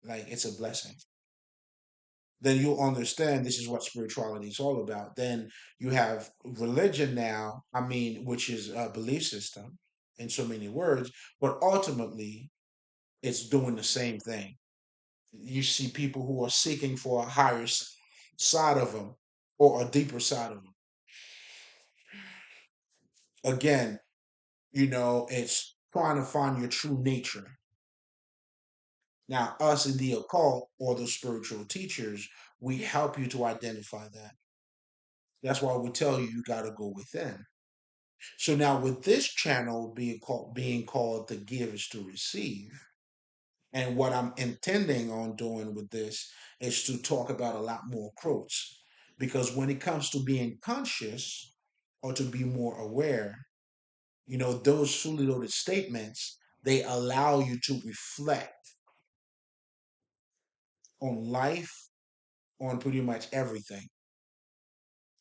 like it's a blessing. Then you'll understand this is what spirituality is all about. Then you have religion now, I mean, which is a belief system in so many words, but ultimately it's doing the same thing. You see people who are seeking for a higher side of them or a deeper side of them. Again, it's trying to find your true nature. Now, us in the occult or the spiritual teachers, we help you to identify that. That's why we tell you got to go within. So now, with this channel being called "The Give is to Receive," and what I'm intending on doing with this is to talk about a lot more quotes, because when it comes to being conscious or to be more aware, those fully loaded statements, they allow you to reflect on life, on pretty much everything,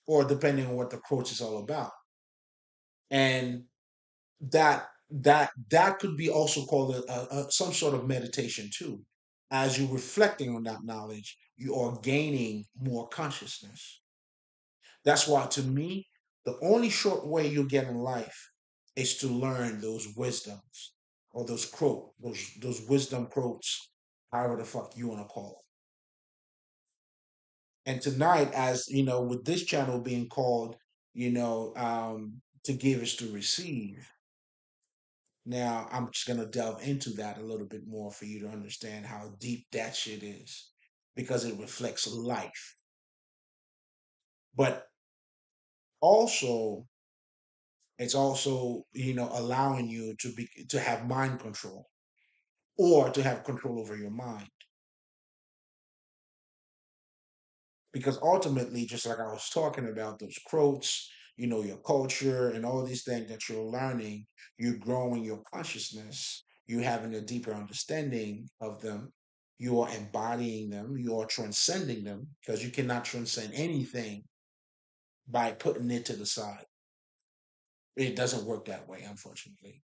or depending on what the quote is all about. And that could be also called some sort of meditation too. As you're reflecting on that knowledge, you are gaining more consciousness. That's why, to me, the only short way you get in life is to learn those wisdoms or those wisdom quotes, however the fuck you want to call them. And tonight, as you know, with this channel being called, to give is to receive. Now, I'm just gonna delve into that a little bit more for you to understand how deep that shit is, because it reflects life. But also, it's also, allowing you to have mind control or to have control over your mind. Because ultimately, just like I was talking about, those quotes, your culture and all these things that you're learning, you're growing your consciousness, you're having a deeper understanding of them, you are embodying them, you are transcending them, because you cannot transcend anything by putting it to the side. It doesn't work that way, unfortunately.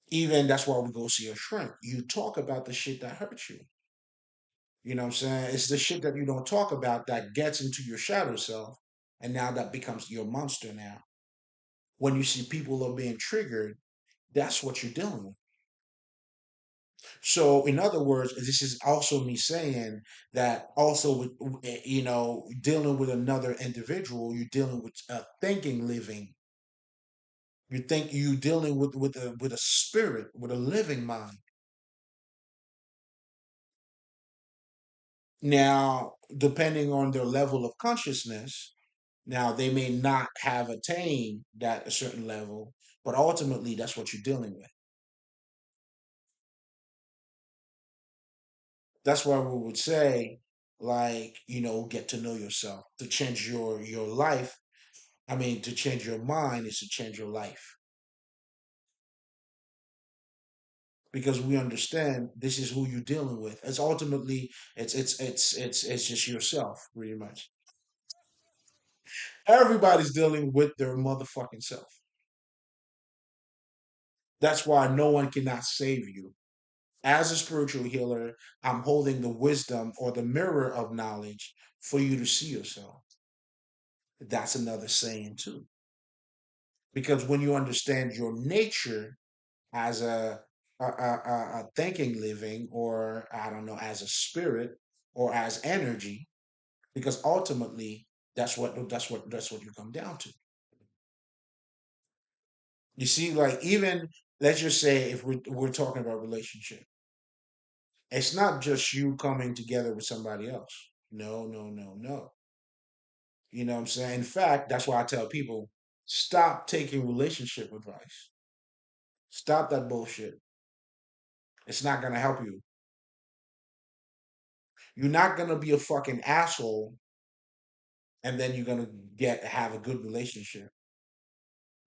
Even that's why we go see a shrink. You talk about the shit that hurts you. You know what I'm saying? It's the shit that you don't talk about that gets into your shadow self, and now that becomes your monster now. When you see people are being triggered, that's what you're dealing with. So, in other words, this is also me saying that also with, dealing with another individual, you're dealing with a thinking living. You're dealing with a spirit, with a living mind. Now, depending on their level of consciousness, now they may not have attained that a certain level, but ultimately that's what you're dealing with. That's why we would say, like, get to know yourself. To change your life, I mean, to change your mind is to change your life. Because we understand this is who you're dealing with. It's ultimately it's just yourself, pretty much. Everybody's dealing with their motherfucking self. That's why no one cannot save you. As a spiritual healer, I'm holding the wisdom or the mirror of knowledge for you to see yourself. That's another saying too. Because when you understand your nature as a thinking living, or I don't know, as a spirit or as energy, because ultimately that's what you come down to. You see, like, even, let's just say, if we're talking about relationship, it's not just you coming together with somebody else. No, no, no, no. You know what I'm saying? In fact, that's why I tell people, stop taking relationship advice. Stop that bullshit. It's not gonna help you. You're not gonna be a fucking asshole and then you're gonna get have a good relationship.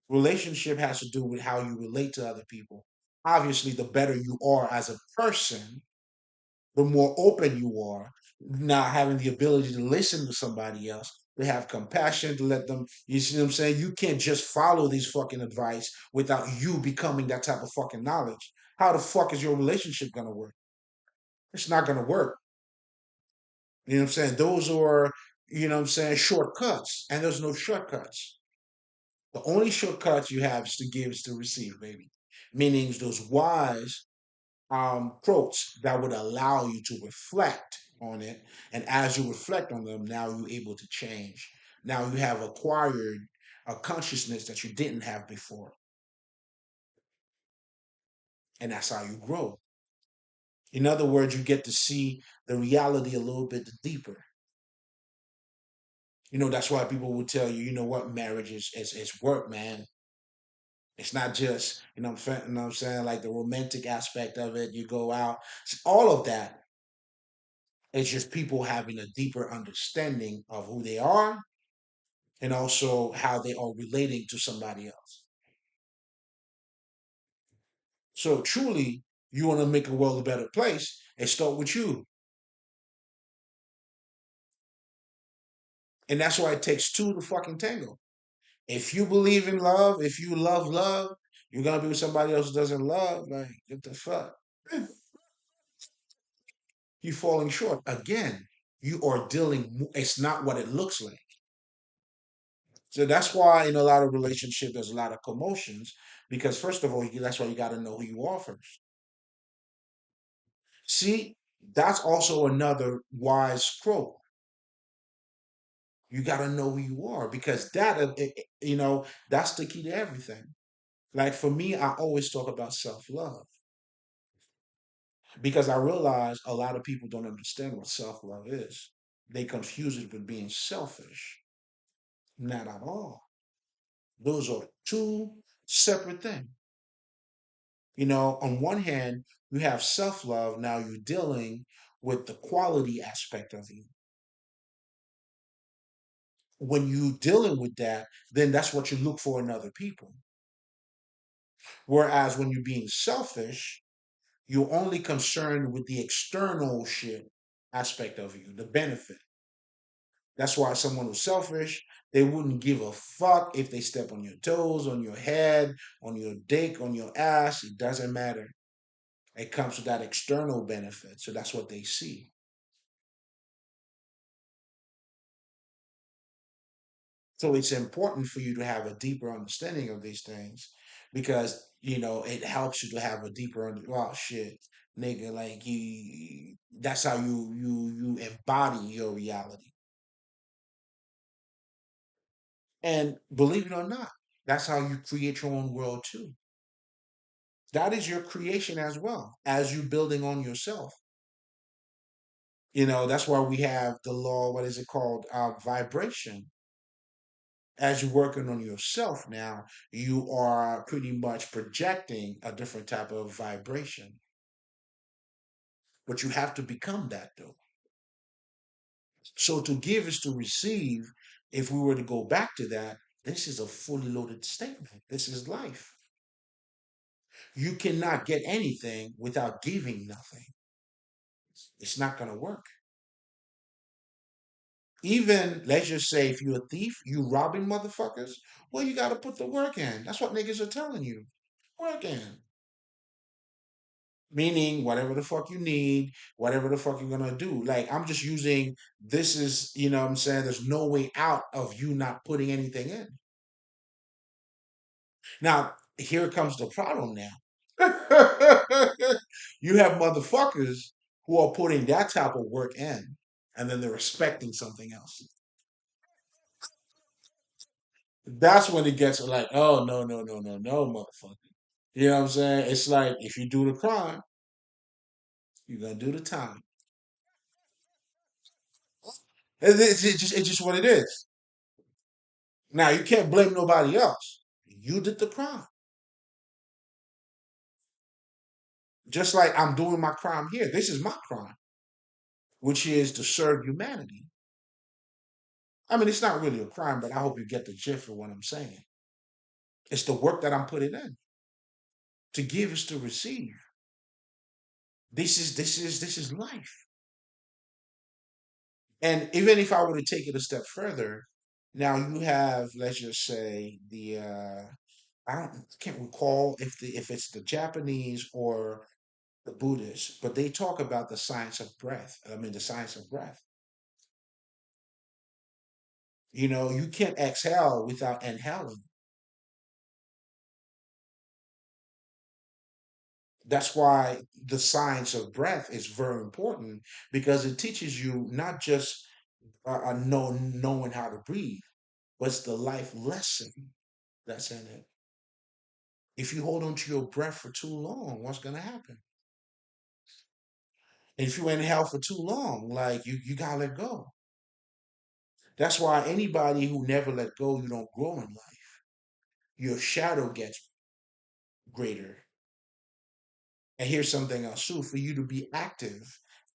Relationship has to do with how you relate to other people. Obviously, the better you are as a person, the more open you are, now having the ability to listen to somebody else, to have compassion, to let them, you see what I'm saying? You can't just follow these fucking advice without you becoming that type of fucking knowledge. How the fuck is your relationship gonna work? It's not going to work. You know what I'm saying? Those are, you know what I'm saying, shortcuts. And there's no shortcuts. The only shortcuts you have is to give is to receive, baby. Meaning those wise quotes that would allow you to reflect on it. And as you reflect on them, now you're able to change. Now you have acquired a consciousness that you didn't have before. And that's how you grow. In other words, you get to see the reality a little bit deeper. That's why people will tell you, you know what, marriage is work, man. It's not just, you know what I'm saying, like the romantic aspect of it. You go out, all of that. It's just people having a deeper understanding of who they are and also how they are relating to somebody else. So truly, you want to make a world a better place, and start with you. And that's why it takes two to fucking tango. If you believe in love, if you love, you're gonna be with somebody else who doesn't love. Like, what the fuck? You falling short again. You are dealing. It's not what it looks like. So that's why in a lot of relationships there's a lot of commotions because first of all, that's why you got to know who you are first. See, that's also another wise quote. You got to know who you are because that's the key to everything. Like for me, I always talk about self love because I realize a lot of people don't understand what self love is. They confuse it with being selfish. Not at all. Those are two separate things. On one hand, you have self love. Now you're dealing with the quality aspect of you. When you're dealing with that, then that's what you look for in other people. Whereas when you're being selfish, you're only concerned with the external shit aspect of you, the benefit. That's why someone who's selfish, they wouldn't give a fuck if they step on your toes, on your head, on your dick, on your ass. It doesn't matter. It comes with that external benefit. So that's what they see. So it's important for you to have a deeper understanding of these things because, it helps you to have a deeper well shit, nigga, like that's how you embody your reality. And believe it or not, that's how you create your own world too. That is your creation as well as you building on yourself. That's why we have the law, what is it called? Vibration. As you're working on yourself now, you are pretty much projecting a different type of vibration. But you have to become that though. So to give is to receive. If we were to go back to that, this is a fully loaded statement. This is life. You cannot get anything without giving nothing. It's not going to work. Even, let's just say, if you're a thief, you robbing motherfuckers, well, you got to put the work in. That's what niggas are telling you. Work in. Meaning, whatever the fuck you need, whatever the fuck you're going to do. Like, I'm just using this is, what I'm saying? There's no way out of you not putting anything in. Now, here comes the problem now. You have motherfuckers who are putting that type of work in, and then they're expecting something else. That's when it gets like, oh no, no, no, no, no, motherfucker. You know what I'm saying? It's like if you do the crime, you're gonna do the time. It's just what it is. Now you can't blame nobody else. You did the crime. Just like I'm doing my crime here. This is my crime, which is to serve humanity. I mean, it's not really a crime, but I hope you get the gist of what I'm saying. It's the work that I'm putting in. To give is to receive. This is life. And even if I were to take it a step further, now you have, let's just say, the I can't recall if it's the Japanese or the Buddhists, but they talk about the science of breath. I mean, the science of breath. You can't exhale without inhaling. That's why the science of breath is very important because it teaches you not just knowing how to breathe, but it's the life lesson that's in it. If you hold on to your breath for too long, what's going to happen? If you inhale for too long, like you gotta let go. That's why anybody who never let go, you don't grow in life. Your shadow gets greater. And here's something else too: for you to be active,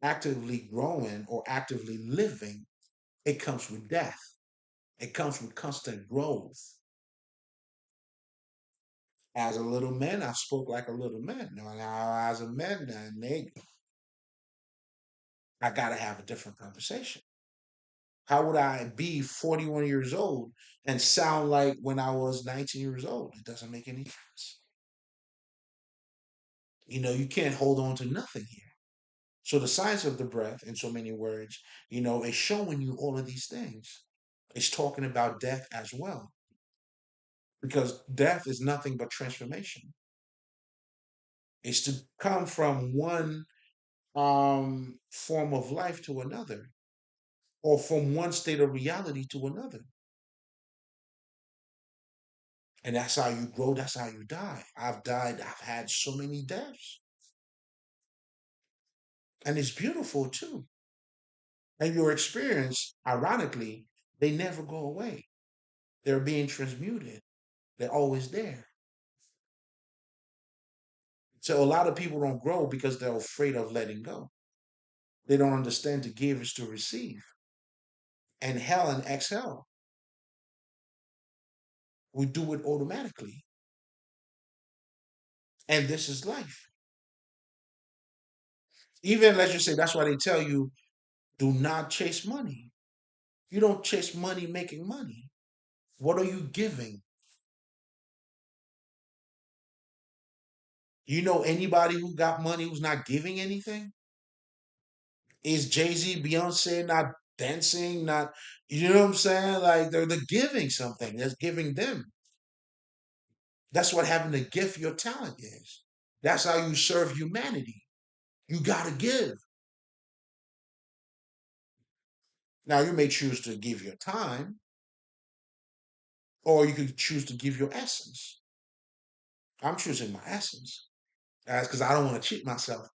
actively growing or actively living, it comes with death. It comes with constant growth. As a little man, I spoke like a little man. Now as a man, I gotta have a different conversation. How would I be 41 years old and sound like when I was 19 years old? It doesn't make any sense. You can't hold on to nothing here. So the science of the breath, in so many words, is showing you all of these things. It's talking about death as well, because death is nothing but transformation. It's to come from one form of life to another, or from one state of reality to another. And that's how you grow, that's how you die. I've had so many deaths. And it's beautiful too. And your experience, ironically, they never go away. They're being transmuted. They're always there. So a lot of people don't grow because they're afraid of letting go. They don't understand to give is to receive. And hell and exhale, we do it automatically. And this is life. Even let's just say that's why they tell you do not chase money. You don't chase money making money. What are you giving? You know anybody who got money who's not giving anything? Is Jay-Z, Beyonce not dancing? Not, you know what I'm saying? Like they're giving something. That's giving them. That's what having a gift, your talent is. That's how you serve humanity. You gotta give. Now you may choose to give your time, or you could choose to give your essence. I'm choosing my essence. That's because I don't want to cheat myself.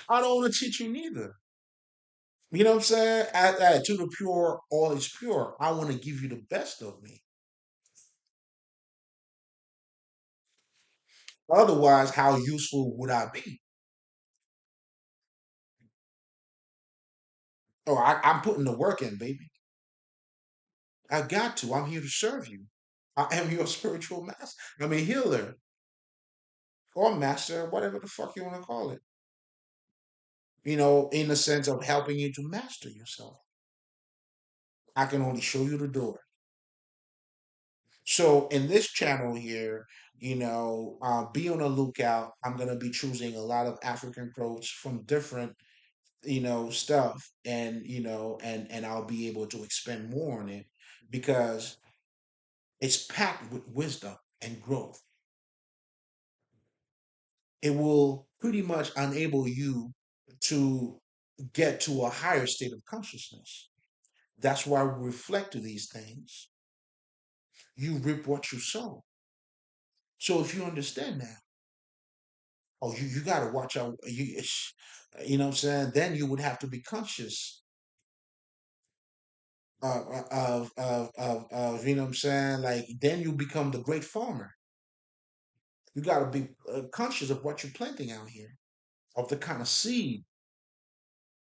I don't want to cheat you neither. You know what I'm saying? To the pure, all is pure. I want to give you the best of me. Otherwise, how useful would I be? Oh, I'm putting the work in, baby. I got to. I'm here to serve you. I am your spiritual master. I mean, healer or master, whatever the fuck you want to call it. In the sense of helping you to master yourself. I can only show you the door. So in this channel here, be on the lookout. I'm gonna be choosing a lot of African quotes from different, stuff, and I'll be able to expand more on it because it's packed with wisdom and growth. It will pretty much enable you to get to a higher state of consciousness. That's why we reflect to these things. You reap what you sow. So if you understand that, oh, you got to watch out. You know what I'm saying? Then you would have to be conscious you know what I'm saying? Like, then you become the great farmer. You got to be conscious of what you're planting out here, of the kind of seed.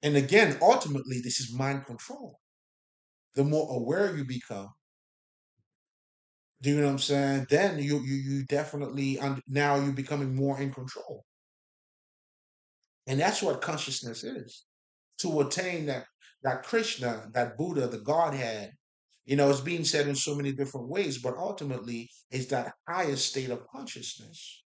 And again, ultimately, this is mind control. The more aware you become, do you know what I'm saying? Then you definitely now you're becoming more in control, and that's what consciousness is. To attain that Krishna, that Buddha, the Godhead, it's being said in so many different ways, but ultimately it's that highest state of consciousness.